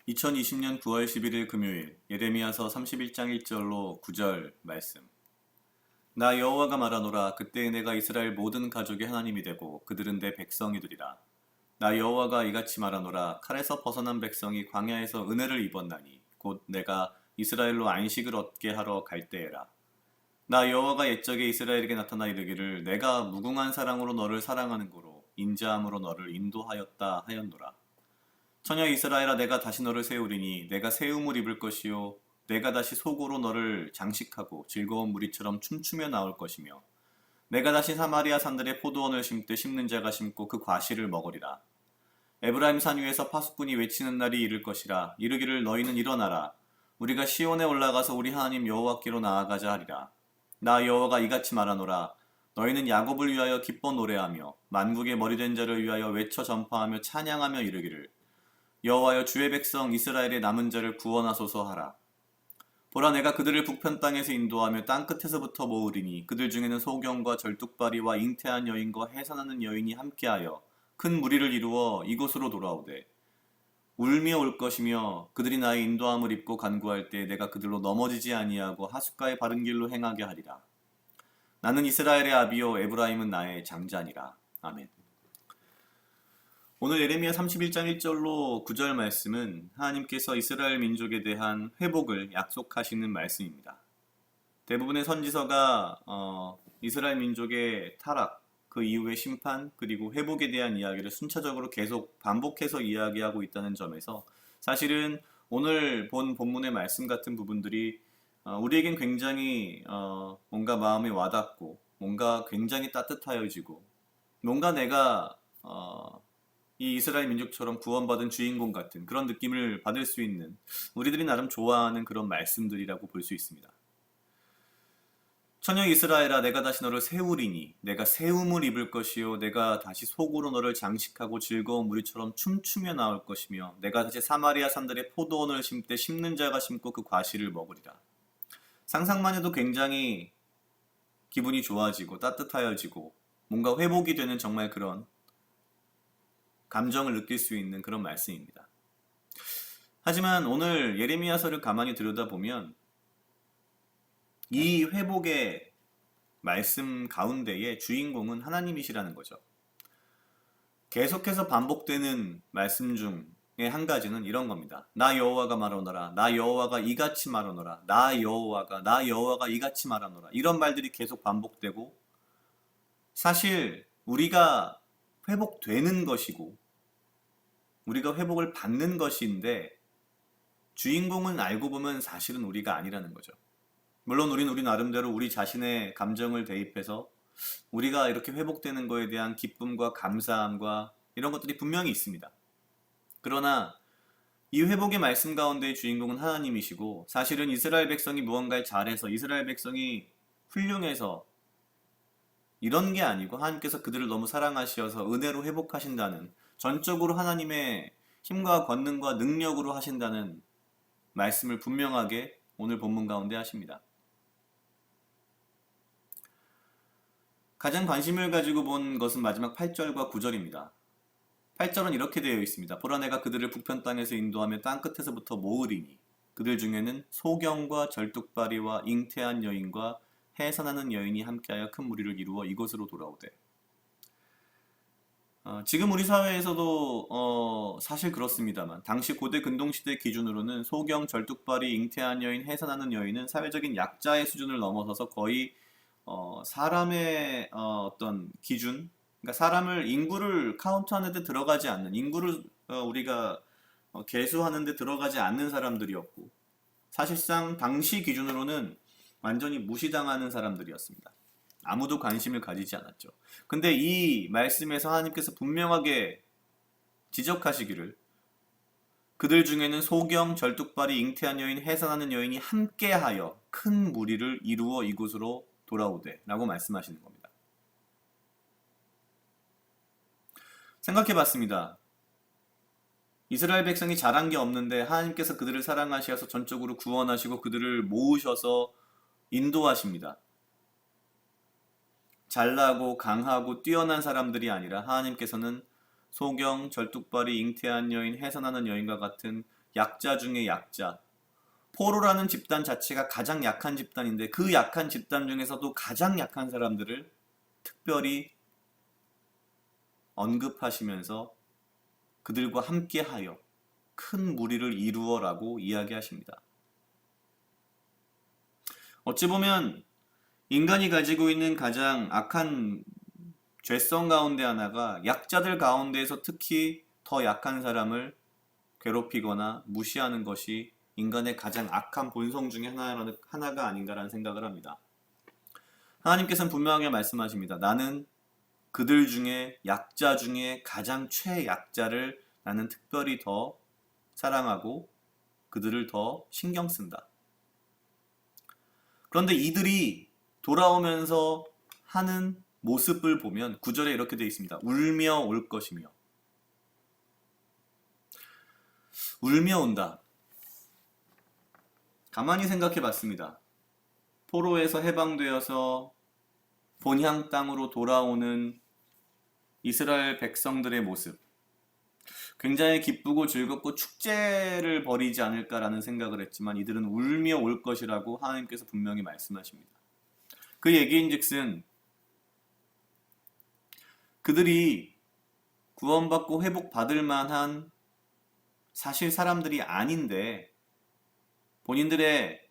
2020년 9월 11일 금요일 예레미야서 31장 1절로 9절 말씀. 나 여호와가 말하노라. 그때에 내가 이스라엘 모든 가족의 하나님이 되고 그들은 내 백성이 되리라. 나 여호와가 이같이 말하노라. 칼에서 벗어난 백성이 광야에서 은혜를 입었나니 곧 내가 이스라엘로 안식을 얻게 하러 갈 때에라. 나 여호와가 옛적에 이스라엘에게 나타나 이르기를 내가 무궁한 사랑으로 너를 사랑하는 고로 인자함으로 너를 인도하였다 하였노라. 처녀 이스라엘아, 내가 다시 너를 세우리니 내가 새 음을 입을 것이요 내가 다시 속으로 너를 장식하고 즐거운 무리처럼 춤추며 나올 것이며 내가 다시 사마리아 산들의 포도원을 심되 심는 자가 심고 그 과실을 먹으리라. 에브라임 산 위에서 파수꾼이 외치는 날이 이를 것이라. 이르기를 너희는 일어나라. 우리가 시온에 올라가서 우리 하나님 여호와께로 나아가자 하리라. 나 여호와가 이같이 말하노라. 너희는 야곱을 위하여 기뻐 노래하며 만국의 머리된 자를 위하여 외쳐 전파하며 찬양하며 이르기를 여호와여, 주의 백성 이스라엘의 남은 자를 구원하소서 하라. 보라, 내가 그들을 북편 땅에서 인도하며 땅끝에서부터 모으리니 그들 중에는 소경과 절뚝발이와 잉태한 여인과 해산하는 여인이 함께하여 큰 무리를 이루어 이곳으로 돌아오되 울며 올 것이며 그들이 나의 인도함을 입고 간구할 때 내가 그들로 넘어지지 아니하고 하숫가의 바른 길로 행하게 하리라. 나는 이스라엘의 아비요 에브라임은 나의 장자니라. 아멘. 오늘 예레미야 31장 1절로 9절 말씀은 하나님께서 이스라엘 민족에 대한 회복을 약속하시는 말씀입니다. 대부분의 선지서가 이스라엘 민족의 타락, 그 이후의 심판, 그리고 회복에 대한 이야기를 순차적으로 계속 반복해서 이야기하고 있다는 점에서 사실은 오늘 본 본문의 말씀 같은 부분들이 우리에겐 굉장히 뭔가 마음에 와닿고 뭔가 굉장히 따뜻하여지고 뭔가 내가 이 이스라엘 민족처럼 구원받은 주인공 같은 그런 느낌을 받을 수 있는 우리들이 나름 좋아하는 그런 말씀들이라고 볼 수 있습니다. 처녀 이스라엘아, 내가 다시 너를 세우리니 내가 세움을 입을 것이요 내가 다시 속으로 너를 장식하고 즐거운 무리처럼 춤추며 나올 것이며 내가 다시 사마리아 산들의 포도원을 심되 심는 자가 심고 그 과실을 먹으리라. 상상만 해도 굉장히 기분이 좋아지고 따뜻하여지고 뭔가 회복이 되는 정말 그런 감정을 느낄 수 있는 그런 말씀입니다. 하지만 오늘 예레미야서를 가만히 들여다보면 이 회복의 말씀 가운데의 주인공은 하나님이시라는 거죠. 계속해서 반복되는 말씀 중에 한 가지는 이런 겁니다. 나 여호와가 말하노라. 나 여호와가 이같이 말하노라. 나 여호와가 이같이 말하노라. 이런 말들이 계속 반복되고 사실 우리가 회복되는 것이고 우리가 회복을 받는 것인데 주인공은 알고 보면 사실은 우리가 아니라는 거죠. 물론 우리 나름대로 우리 자신의 감정을 대입해서 우리가 이렇게 회복되는 거에 대한 기쁨과 감사함과 이런 것들이 분명히 있습니다. 그러나 이 회복의 말씀 가운데의 주인공은 하나님이시고 사실은 이스라엘 백성이 무언가를 잘해서 이스라엘 백성이 훌륭해서 이런 게 아니고 하나님께서 그들을 너무 사랑하셔서 은혜로 회복하신다는 전적으로 하나님의 힘과 권능과 능력으로 하신다는 말씀을 분명하게 오늘 본문 가운데 하십니다. 가장 관심을 가지고 본 것은 마지막 8절과 9절입니다. 8절은 이렇게 되어 있습니다. 보라, 내가 그들을 북편 땅에서 인도하며 땅끝에서부터 모으리니 그들 중에는 소경과 절뚝발이와 잉태한 여인과 해산하는 여인이 함께하여 큰 무리를 이루어 이곳으로 돌아오되. 지금 우리 사회에서도 사실 그렇습니다만 당시 고대 근동시대 기준으로는 소경, 절뚝발이, 잉태한 여인, 해산하는 여인은 사회적인 약자의 수준을 넘어서서 거의 사람의 어떤 기준, 그러니까 사람을 인구를 카운트하는 데 들어가지 않는 인구를 우리가 계수하는 데 들어가지 않는 사람들이었고 사실상 당시 기준으로는 완전히 무시당하는 사람들이었습니다. 아무도 관심을 가지지 않았죠. 근데 이 말씀에서 하나님께서 분명하게 지적하시기를 그들 중에는 소경, 절뚝발이, 잉태한 여인, 해산하는 여인이 함께하여 큰 무리를 이루어 이곳으로 돌아오되 라고 말씀하시는 겁니다. 생각해 봤습니다. 이스라엘 백성이 잘한 게 없는데 하나님께서 그들을 사랑하셔서 전적으로 구원하시고 그들을 모으셔서 인도하십니다. 잘나고 강하고 뛰어난 사람들이 아니라 하나님께서는 소경, 절뚝발이, 잉태한 여인, 해산하는 여인과 같은 약자 중에 약자, 포로라는 집단 자체가 가장 약한 집단인데 그 약한 집단 중에서도 가장 약한 사람들을 특별히 언급하시면서 그들과 함께하여 큰 무리를 이루어라고 이야기하십니다. 어찌 보면 인간이 가지고 있는 가장 악한 죄성 가운데 하나가 약자들 가운데에서 특히 더 약한 사람을 괴롭히거나 무시하는 것이 인간의 가장 악한 본성 중에 하나가 아닌가라는 생각을 합니다. 하나님께서는 분명하게 말씀하십니다. 나는 그들 중에 약자 중에 가장 최약자를 나는 특별히 더 사랑하고 그들을 더 신경 쓴다. 그런데 이들이 돌아오면서 하는 모습을 보면 9절에 이렇게 되어 있습니다. 울며 올 것이며. 울며 온다. 가만히 생각해 봤습니다. 포로에서 해방되어서 본향 땅으로 돌아오는 이스라엘 백성들의 모습. 굉장히 기쁘고 즐겁고 축제를 벌이지 않을까라는 생각을 했지만 이들은 울며 올 것이라고 하나님께서 분명히 말씀하십니다. 그 얘기인즉슨 그들이 구원받고 회복받을 만한 사실 사람들이 아닌데 본인들의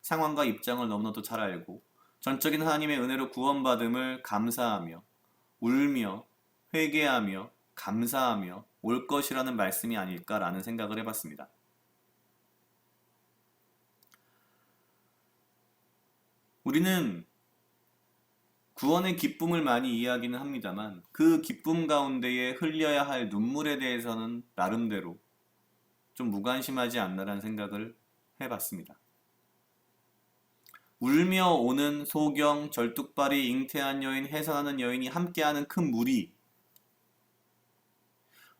상황과 입장을 너무나도 잘 알고 전적인 하나님의 은혜로 구원받음을 감사하며 울며 회개하며 감사하며 올 것이라는 말씀이 아닐까라는 생각을 해봤습니다. 우리는 구원의 기쁨을 많이 이야기는 합니다만 그 기쁨 가운데에 흘려야 할 눈물에 대해서는 나름대로 좀 무관심하지 않나라는 생각을 해봤습니다. 울며 오는 소경, 절뚝발이, 잉태한 여인, 해산하는 여인이 함께하는 큰 무리,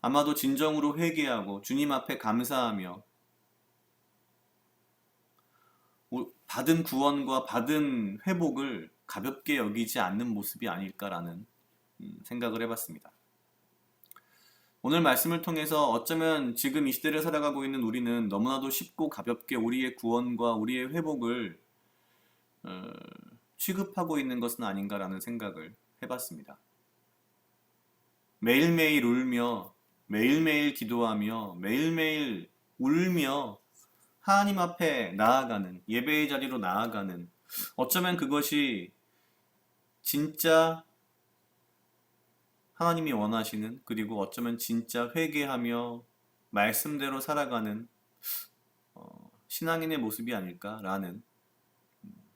아마도 진정으로 회개하고 주님 앞에 감사하며 받은 구원과 받은 회복을 가볍게 여기지 않는 모습이 아닐까라는 생각을 해봤습니다. 오늘 말씀을 통해서 어쩌면 지금 이 시대를 살아가고 있는 우리는 너무나도 쉽고 가볍게 우리의 구원과 우리의 회복을 취급하고 있는 것은 아닌가라는 생각을 해봤습니다. 매일매일 울며 매일매일 기도하며 매일매일 울며 하나님 앞에 나아가는 예배의 자리로 나아가는 어쩌면 그것이 진짜 하나님이 원하시는 그리고 어쩌면 진짜 회개하며 말씀대로 살아가는 신앙인의 모습이 아닐까라는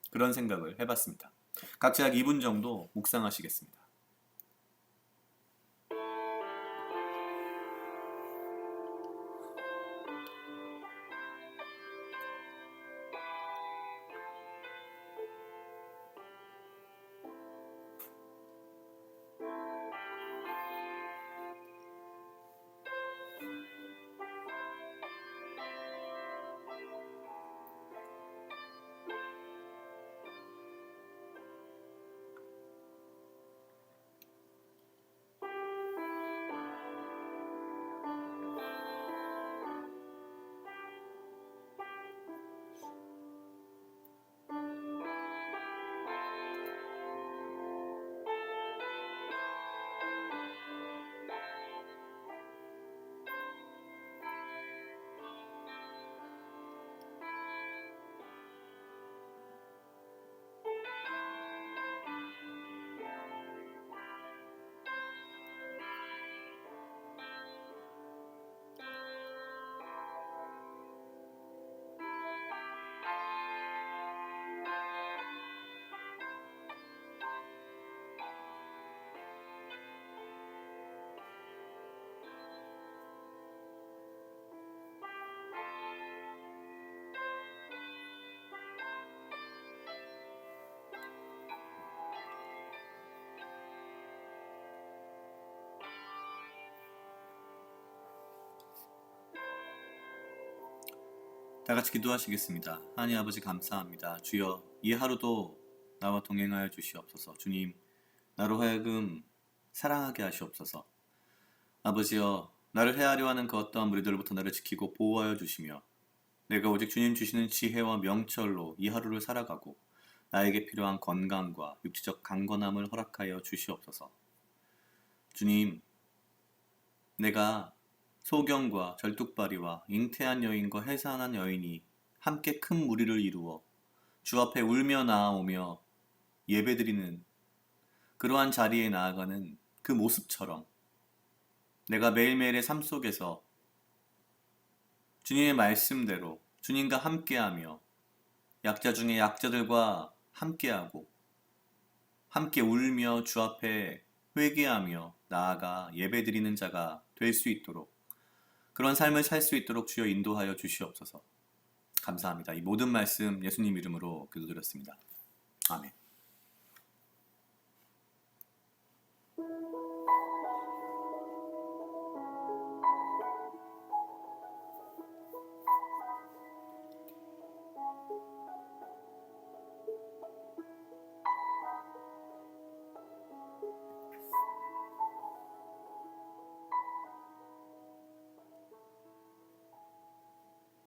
그런 생각을 해봤습니다. 각자 약 2분 정도 묵상하시겠습니다. 다 같이 기도하시겠습니다. 하나님 아버지 감사합니다. 주여, 이 하루도 나와 동행하여 주시옵소서. 주님, 나로 하여금 사랑하게 하시옵소서. 아버지여, 나를 해하려 하는 그 어떠한 무리들로부터 나를 지키고 보호하여 주시며 내가 오직 주님 주시는 지혜와 명철로 이 하루를 살아가고 나에게 필요한 건강과 육체적 강건함을 허락하여 주시옵소서. 주님, 내가 소경과 절뚝발이와 잉태한 여인과 해산한 여인이 함께 큰 무리를 이루어 주 앞에 울며 나아오며 예배드리는 그러한 자리에 나아가는 그 모습처럼 내가 매일매일의 삶 속에서 주님의 말씀대로 주님과 함께하며 약자 중에 약자들과 함께하고 함께 울며 주 앞에 회개하며 나아가 예배드리는 자가 될 수 있도록 그런 삶을 살 수 있도록 주여 인도하여 주시옵소서. 감사합니다. 이 모든 말씀 예수님 이름으로 기도드렸습니다. 아멘.